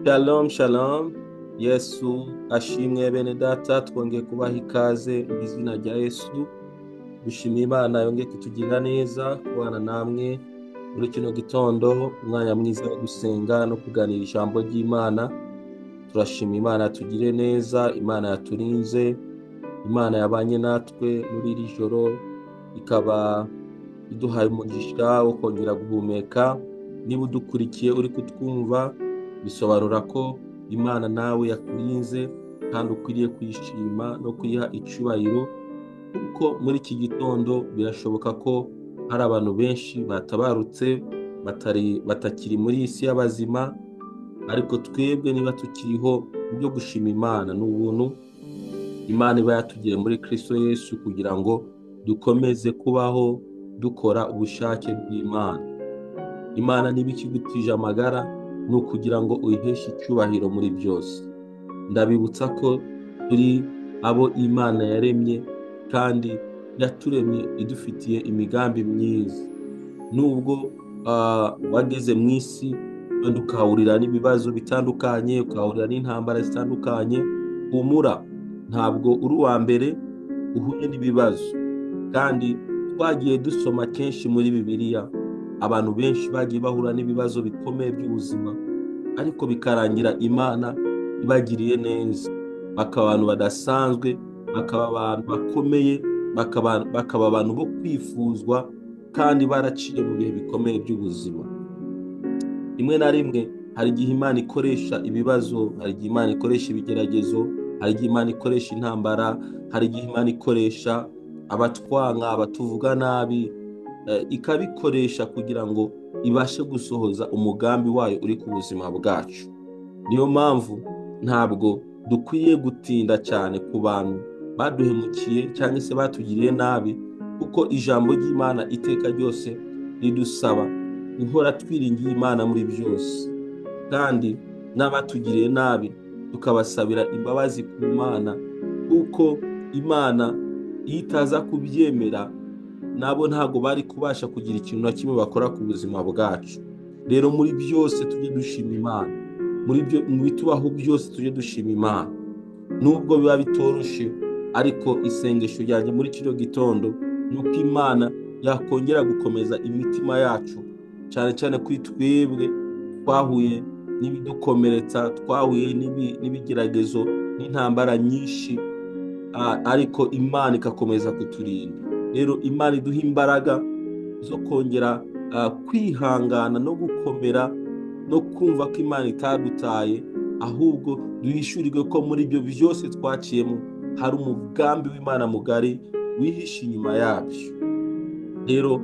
Shalom shalom. Yesu ashimwe bene data, twongeye kubaha ikaze mu izina rya Yesu. Dushimiye Imana yongeye kutugirira neza, kubana namwe muri kino gitondo, umwanya mwiza wo gusenga no kuganira ijambo ry'Imana. Turashima Imana yatugiriye neza, Imana yaturinze, Imana yabanye natwe muri iri joro, ikaba iduhaye umugisha wo kongera guhumeka. Niba udukurikiye uri kutwumva, bisobanura ko Imana nawe yakurinze kandi ukwiriye kwishima no kuyiha icyubahiro, kuko muri iki gitondo birashoboka ko hari abantu benshi batabarutse batakiri muri iyi si y'abazima, ariko twebwe niba tukiriho byo gushima Imana. Ni ubuntu Imana iba yatugiriye muri Kristo Yesu kugira ngo dukomeze kubaho dukora ubushake bw'Imana. Imana niba ikigutije amagara, ni ukugira ngo uyiheshe icyubahiro muri byose. Ndabibutsa ko turi abo Imana yaremye kandi yaturemye idufitiye imigambi myiza. Nubwo wageze mu isi kandi ukahurira n'ibibazo bitandukanye, ukahurira n'intambara zitandukanye, humura, ntabwo uri uwa mbere uhuye n'ibibazo. Kandi twagiye dusoma kenshi muri Bibiliya, abantu benshi bagiye bahura n'ibibazo bikomeye by'ubuzima, ariko bikarangira Imana ibagiriye neza, bakaba abantu badasanzwe, bakaba abantu bakomeye, bakaba abantu bo kwifuzwa, kandi baraciye mu bihe bikomeye by'ubuzima. Rimwe na rimwe hari igihe Imana ikoresha ibibazo, hari igihe Imana ikoresha ibigeragezo, hari igihe Imana ikoresha intambara, hari igihe Imana ikoresha abatwanga, abatuvuga nabi, ikabikoresha kugira ngo ibashe gusohoza umugambi wayo uri ku buzima bwacu. Niyo mpamvu ntabwo dukwiye gutinda cyane ku bantu baduhemukiye cyangwa se batugiriye nabi, kuko ijambo ry'Imana iteka ryose ridusaba guhora twiringiye Imana muri byose, kandi n'abatugiriye nabi tukabasabira imbabazi ku Mana, kuko Imana iyo itaza kubyemera nabo ntabwo bari kubasha kugira ikintu na kimwe bakora ku buzima bwacu. Rero muri byose tujye dushima Imana, mu bitubaho byose tujye dushima Imana. Nubwo biba bitoroshe, ariko isengesho ryanjye muri kino gitondo ni uko Imana yakongera gukomeza imitima yacu, cyane cyane kuri twebwe twahuye n'ibidukomeretsa, twahuye n'ibigeragezo n'intambara nyinshi, ariko Imana ikakomeza kuturinda. Rero Imana iduha imbaraga zo kongera kwihangana no gukomera no kumva ko Imana itadutaye, ahubwo duhishurirwe ko muri ibyo byose twaciyemo hari umugambi w'Imana mugari wihishe inyuma yabyo. Rero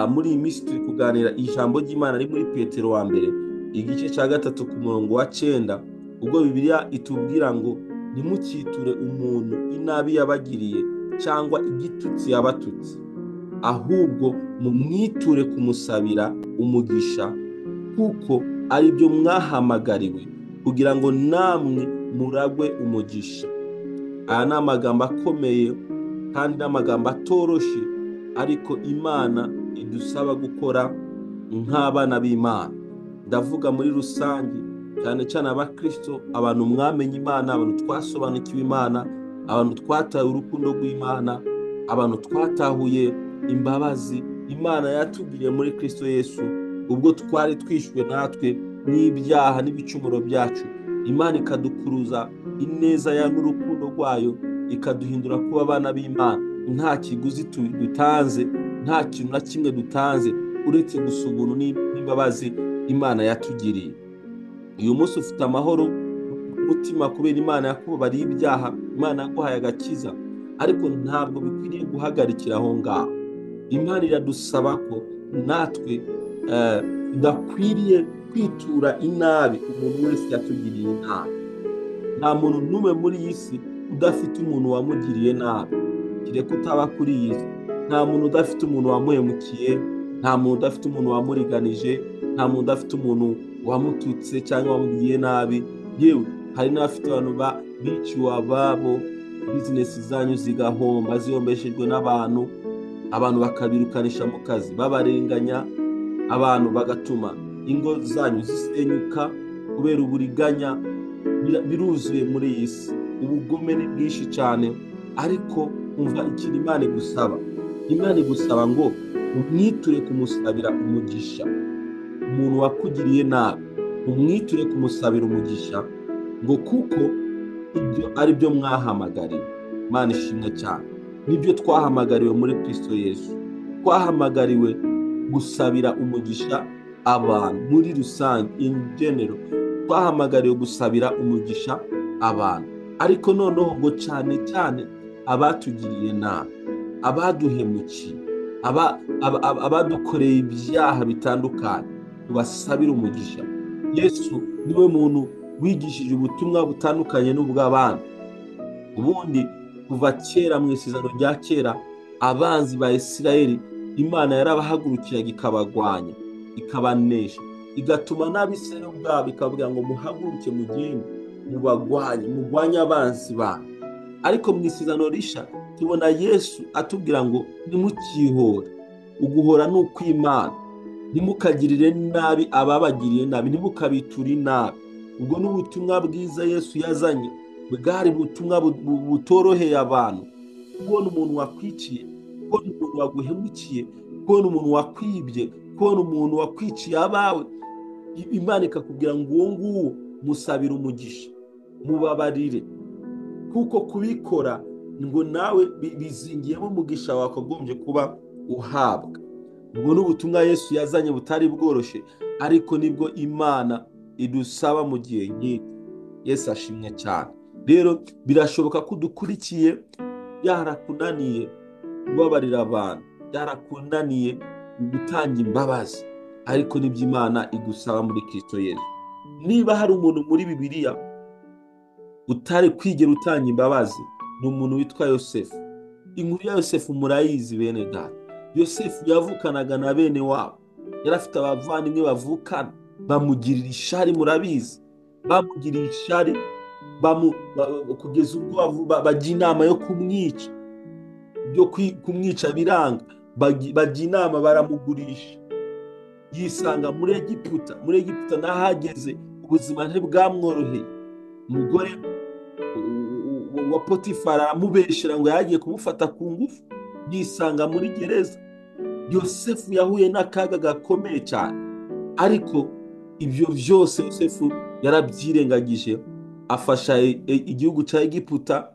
muri iyi minsi turi kuganira ijambo ry'Imana riri muri Petero wa mbere igice cya 3 ku murongo wa 9, ubwo Bibiliya itubwira ngo ntimukiture umuntu inabi yabagiriye cyangwa igitutsi yabatutse, ahubwo mumwiture kumusabira umugisha, kuko ari byo mwahamagariwe, kugira ngo namwe muragwe umugisha. Aya ni amagambo akomeye kandi n'amagambo atoroshe, ariko Imana idusaba gukora nk'abana b'Imana. Ndavuga muri rusange, cyane cyane abakristo, abantu mwamenye Imana, abantu twasobanukiwe Imana, abantu twataye urukundo rw'Imana, abantu twatahuye imbabazi Imana yatugiriye muri Kristo Yesu, ubwo twari twishwe natwe n'ibyaha n'ibicumuro byacu. Imana ikadukuruza ineza ya n'urukundo rwayo, ikaduhindura kuba abana b'Imana, nta kiguzi dutanze, nta kintu na kimwe dutanze, uretse gusa ubuntu n'imbabazi Imana yatugiriye. Uyu munsi ufite amahoro umutima kubera Imana yakubabariye ibyaha, Imana yaguhaye agakiza, ariko ntabwo bikwiriye guhagarikira aho ngaho. Imana iradusaba ko natwe tudakwiriye kwitura inabi umuntu wese yatugiriye nabi. Nta muntu n'umwe muri iyi si udafite umuntu wamugiriye nabi, kireka utaba kuri iyi si. Nta muntu udafite umuntu wamuhemukiye, nta muntu udafite umuntu wamuriganije, nta muntu udafite umuntu wamututse cyangwa wamugiriye nabi. Yewe hari n'abafite abantu biciwe ababo, bizinesi zanyu zigahomba, zihombeshejwe n'abantu, abantu bakabirukanisha mu kazi babarenganya, abantu bagatuma ingo zanyu zisenyuka, kubera uburiganya biruzuye muri iyi si, ubugome ni bwinshi cyane. Ariko umva ikintu Imana igusaba. Imana igusaba ngo umwiture kumusabira umugisha. Umuntu wakugiriye nabi umwiture kumusabira umugisha, ngo kuko ibyo ari byo mwahamagariwe. Imana ishimwe cyane. Nibyo twahamagariwe muri Kristo Yesu. Twahamagariwe gusabira umugisha abantu muri rusange, in general. Twahamagariwe gusabira umugisha abantu, ariko noneho ngo cyane cyane abatugiriye nabi, abaduhemukiye, abadukoreye ibyaha bitandukanye, tubasabire umugisha. Yesu niwe muntu wigishije ubutumwa butandukanye n'ubw'abandi. Ubundi kuva kera mu isezerano rya kera, abanzi ba Isirayeli Imana yarabahagurukiraga ikabagwanya, ikabanesha, igatuma n'Abisirayeli ubwabo ikavuga ngo muhaguruke mugende murwanye abanzi banyu. Ariko mu isezerano risha tubona Yesu atubwira ngo nimukihore. Uguhora ni ukw'Imana. Ntimukagirire nabi ababagiriye nabi, ntimukabiture inabi. Ubwo ni ubutumwa bwiza Yesu yazanye, bwari ubutumwa butoroheye abantu. Kubona umuntu wakwiciye, kubona umuntu waguhemukiye, kubona umuntu wakwibye, kubona umuntu wakwiciye abawe, Imana ikakubwira ngo uwo nguwo musabire umugisha, mubabarire, kuko kubikora ngo nawe bizingiyemo umugisha wakagombye kuba uhabwa. Ubwo ni ubutumwa Yesu yazanye butari bworoshye, ariko nibwo Imana idusaba mu gihe nk'iki. Yesu ashimwe cyane. Rero birashoboka ko udukurikiye byarakunaniye kubabarira abantu, byarakunaniye gutanga imbabazi, ariko nibyo Imana igusaba muri Kristo Yesu. Niba hari umuntu muri Bibiliya utari kwigera utanga imbabazi, ni umuntu witwa Yosefu. Inkuru ya Yosefu murayizi bene data. Yosefu yavukanaga na bene wabo, yari afite abavandimwe bavukana, bamugirira ishari. Murabizi, bamugiriye ishari kugeza ubwo bajya inama yo kumwica, byo kumwica biranga, bajya inama baramugurisha, yisanga muri Egiputa. Muri Egiputa nahageze ubuzima ntibwamworoheye. Umugore wa Potifari aramubeshera ngo yagiye kumufata ku ngufu, yisanga muri gereza. Yosefu yahuye n'akaga gakomeye cyane, ariko ibyo byose Yosefu yarabyirengagije, afasha igihugu cya Egiputa,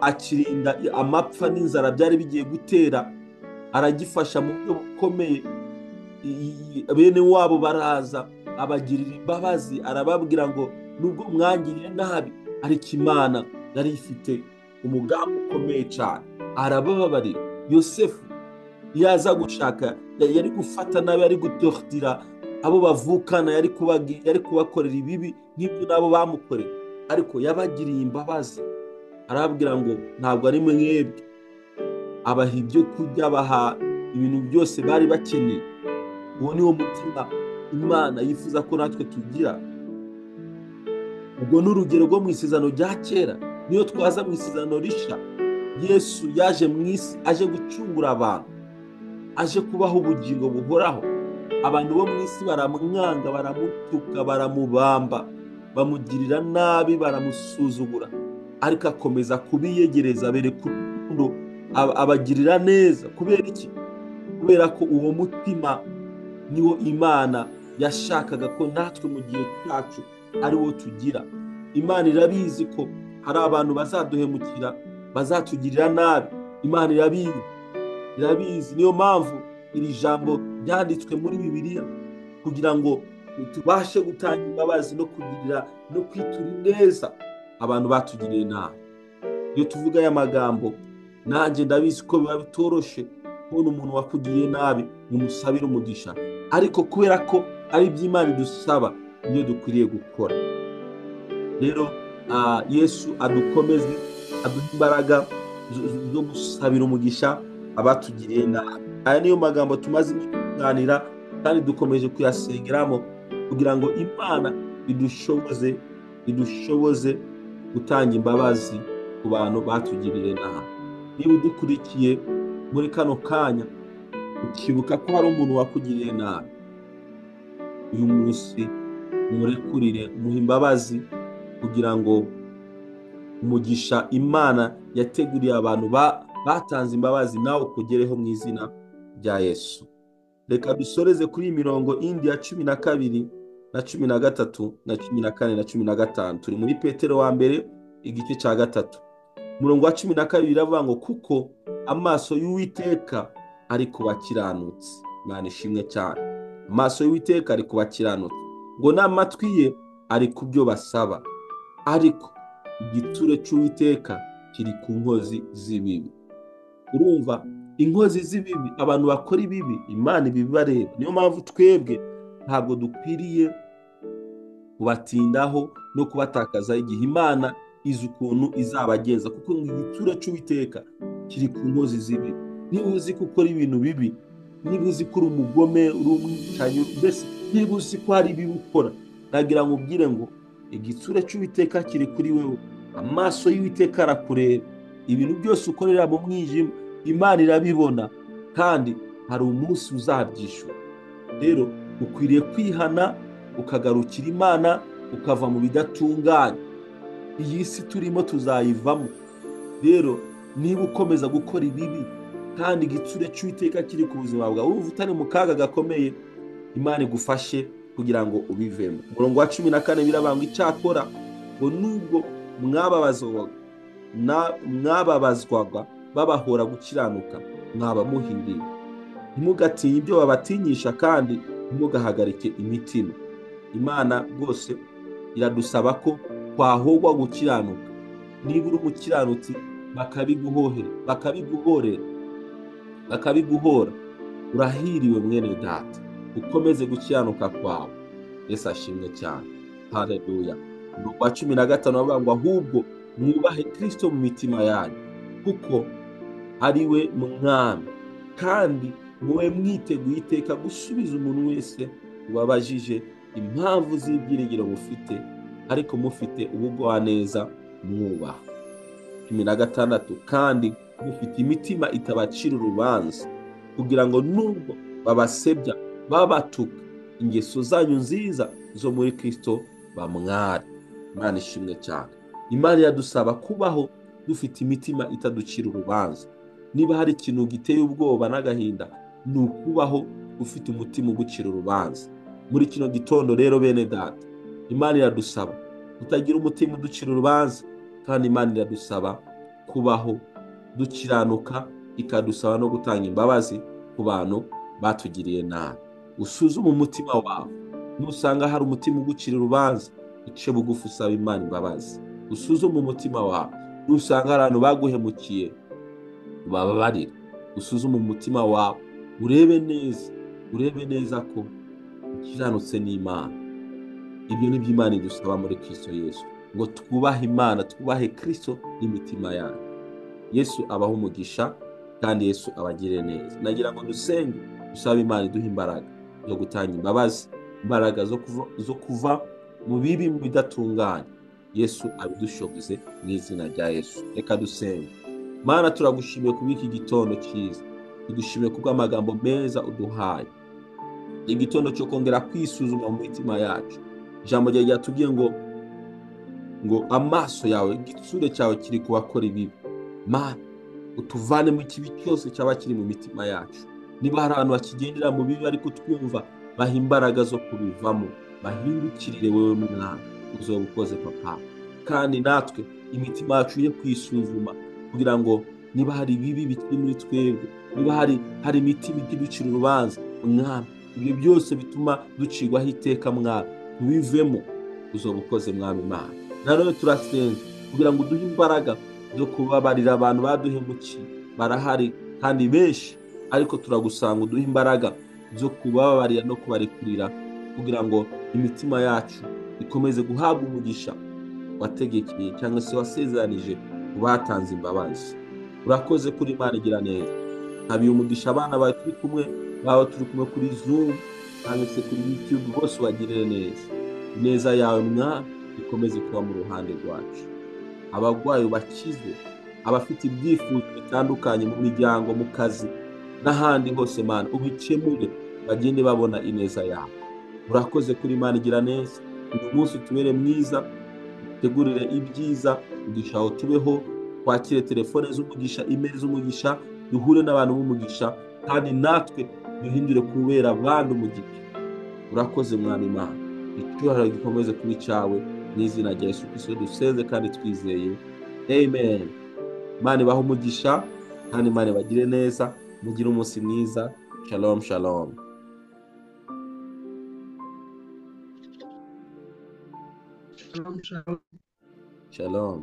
akirinda amapfa n'inzara byari bigiye gutera, aragifasha mu buryo bukomeye. Bene wabo baraza, abagirira imbabazi, arababwira ngo nubwo mwangiriye nabi, ariko Imana yari ifite umugambi ukomeye cyane, arabababarira. Yosefu yaza gushaka, yari gufata nabi, yari gutortira abo bavukana, yari kubakorera ibibi nk'ibyo nabo bamukorera, ariko yabagiriye imbabazi. Arababwira ngo ntabwo ari mwebwe, abaha ibyo kurya, abaha ibintu byose bari bakeneye. Uwo ni wo mutima Imana yifuza ko natwe tugira. Ubwo n'urugero rwo mu isezerano rya kera. Niyo twaza mu isezerano risha, Yesu yaje mu isi, aje gucungura abantu, aje kubaho ubugingo buhoraho. Abantu bo mu isi baramwanga, baramutuka, baramubamba, bamugirira nabi, baramusuzugura, ariko akomeza kubiyegereza, bereka urukundo, abagirira neza. Kubera iki? Kubera ko uwo mutima niwo Imana yashakaga ko natwe mu gihe cyacu ari wo tugira. Imana irabizi ko hari abantu bazaduhemukira, bazatugirira nabi. Imana irabizi. Niyo mpamvu iri jambo ryanditswe muri Bibiliya, kugira ngo tubashe gutanga imbabazi no kugirira no kwitura neza abantu batugiriye nabi. Iyo tuvuga aya magambo, nanjye ndabizi ko biba bitoroshe kubona umuntu wakugiriye nabi umusabira umugisha, ariko kubera ko ari iby'Imana idusaba, niyo dukwiriye gukora. Rero Yesu adukomeze, aduha imbaraga zo gusabira umugisha abatugiriye nabi. Aya niyo magambo tumaze kuganira, kandi dukomeje kuyasengeramo kugira ngo Imana idushoboze gutanga imbabazi ku bantu batugiriye nabi. Niba udukurikiye muri kano kanya, ukibuka ko hari umuntu wakugiriye nabi, uyu munsi umurekurire, umuhe imbabazi kugira ngo umugisha Imana yateguriye abantu batanze imbabazi nawe ukugereho mu izina rya Yesu. Reka dusoreze kuri iyi mirongo indi ya 12 na 13 na 14 na 15. Turi muri Petero wa mbere igice cya 3. Umurongo wa 12 iravuga ngo kuko amaso y'Uwiteka ari ku bakiranutsi. Imana ishimwe cyane. Amaso y'Uwiteka ari ku bakiranutsi, ngo n'amatwi ye ari ku byo basaba, ariko igitsure cy'Uwiteka kiri ku nkozi z'ibibi. Urumva, inkozi z'ibibi, abantu bakora ibibi, Imana ibibareba. Niyo mpamvu twebwe ntabwo dukwiriye kubatindaho no kubatakaza igihe. Imana izi ukuntu izabagenza, kuko igitsure cy'Uwiteka kiri ku nkozi z'ibibi. Niba uzi ko ukora ibintu bibi, niba uzi ko uri umugome, uri umwicanyi, mbese niba uzi ko hari ibibi ukora, nagira ngo ubwire ngo igitsure cy'Uwiteka kiri kuri wewe. Amaso y'Uwiteka arakureba. Ibintu byose ukorera mu mwijima, Imana irabibona, kandi hari umunsi uzabyishura. Rero ukwiriye kwihana, ukagarukira Imana, ukava mu bidatunganye. Iyi si turimo tuzayivamo. Rero niba ukomeza gukora ibibi kandi igitsure cy'Uwiteka kiri ku buzima bwawe, urumva utari mu kaga gakomeye, Imana igufashe kugira ngo ubivemo. Umurongo wa 14 birabanga icyakora ngo nubwo mwababazwaga babahora gukiranuka, mwaba muhiriwe. Ntimugatinye ibyo babatinyisha, kandi ntimugahagarike imitima. Imana rwose iradusaba ko twahogwa gukiranuka. Niba uri umukiranutsi bakabiguhora, urahiriwe mwene data, ukomeze gukiranuka kwawe. Yesu ashimwe cyane. Haleluya. Umurongo wa 15 bavuga ngo ahubwo mwubahe Kristo mu mitima yanyu, kuko ari we mwami, kandi mube mwiteguye iteka gusubiza umuntu wese ubabajije impamvu z'ibyiringiro mufite, ariko mufite ubugwaneza mwubaha. 16 kandi mufite imitima itabacira urubanza, kugira ngo nubwo babasebya babatuka, ingeso zanyu nziza zo muri Kristo bamware. Imana ishimwe cyane. Imana yadusaba kubaho dufite imitima itaducira urubanza. Niba hari ikintu giteye ubwoba n'agahinda, ni ukubaho ufite umutima ugucira urubanza. Muri kino gitondo rero bene data, Imana iradusaba kutagira umutima uducira urubanza, kandi Imana iradusaba kubaho dukiranuka, ikadusaba no gutanga imbabazi ku bantu batugiriye nabi. Usuzume umutima wawe, nusanga hari umutima ugucira urubanza, uce bugufi usaba Imana imbabazi. Usuzume umutima wawe, nusanga hari abantu baguhemukiye, ubabarire. Usuzume umutima wawe, urebe neza ko ukiranutse n'Imana. Ibyo ni byo Imana idusaba muri Kristo Yesu, ngo twubahe Imana, twubahe Kristo n'imitima yacu. Yesu abaho umugisha, kandi Yesu abagire neza. Nagira ngo dusenge, dusabe Imana iduhe imbaraga zo gutanga imbabazi, imbaraga zo kuva mu bibi, mu bidatunganye. Yesu abidushoboze mu izina rya Yesu. Reka dusenge. Mana, turagushimiye kuba iki gitondo cyiza, tugushimiye kubw'amagambo meza uduhaye. Igitondo cyo kongera kwisuzuma mu mitima yacu. Ijambo ryawe ryatubwiye ngo amaso yawe, igitsure cyawe kiri ku bakora ibibi. Mana, utuvane mu kibi cyose cyaba kiri mu mitima yacu. Niba hari abantu bakigendera mu bibi ariko twumva, baha imbaraga zo kubivamo, bahindukirire wewe Mwana, uzoba ukoze Papa. Kandi natwe imitima yacu ye kwisuzuma, kugira ngo niba hari ibibi bikiri muri twebwe, niba hari imitima ikiducira urubanza, Mwami, ibyo byose bituma ducirwaho iteka, Mwami, tubivemo, uzoba ukoze Mwami Imana. Nanone turasenga kugira ngo uduhe imbaraga zo kubabarira abantu baduhemukiye. Barahari kandi benshi, ariko turagusanga uduhe imbaraga zo kubabarira no kubarekurira, kugira ngo imitima yacu ikomeze guhabwa umugisha wategekeye cyangwa se wasezeranije batanze imbabazi. Urakoze kuri Imana igira neza. Ntabiye umugisha abana bawe turi kumwe, bawe turi kumwe kuri Zoom cyangwa se kuri YouTube, bose ubagirire neza. Ineza yawe Mwami ikomeze kuba mu ruhande rwacu. Abagwayi bakize, abafite ibyifuzo bitandukanye mu miryango, mu kazi n'ahandi hose, Mana ubikemure, bagende babona ineza yawe. urakoze kuri Imana igira neza. Uyu munsi utubere mwiza, tegurire ibyiza, umugisha aho tubeho, twakire telefone z'umugisha, email z'umugisha, duhure n'abantu b'umugisha, kandi natwe duhindure kubera abandi umugisha. Urakoze mwami Imana, icyubahiro gikomeze kuba icyawe, mu izina rya Yesu Kristo dusenze kandi twizeye, amen. Imana ibahe umugisha kandi Imana ibagire neza, mugire umunsi mwiza. Shalom shalom. Shalom, shalom. Shalom.